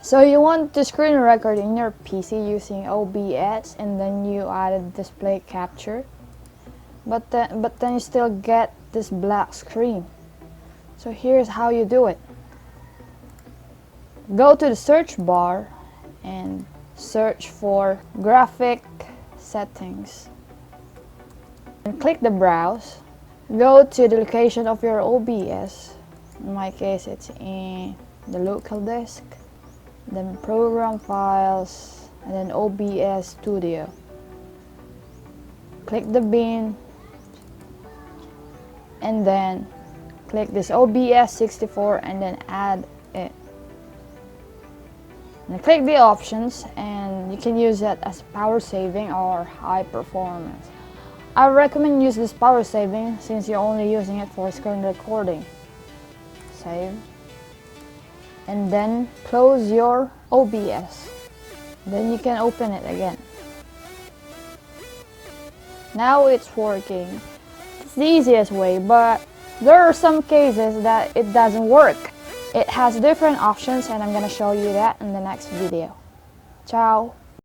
So you want to screen record in your PC using OBS, and then you added display capture, but then you still get this black screen. So here's how you do it. Go to the search bar and search for graphic settings and click the browse. Go to the location of your OBS. In my case, it's in the local disk, then program files, and then OBS Studio. Click the bin and then click this OBS 64 and then add it. And click the options, and you can use it as power saving or high performance. I recommend use this power saving since you're only using it for screen recording. Save. And then close your OBS. Then you can open it again. Now it's working. It's the easiest way, but there are some cases that it doesn't work. It has different options, and I'm gonna show you that in the next video. Ciao!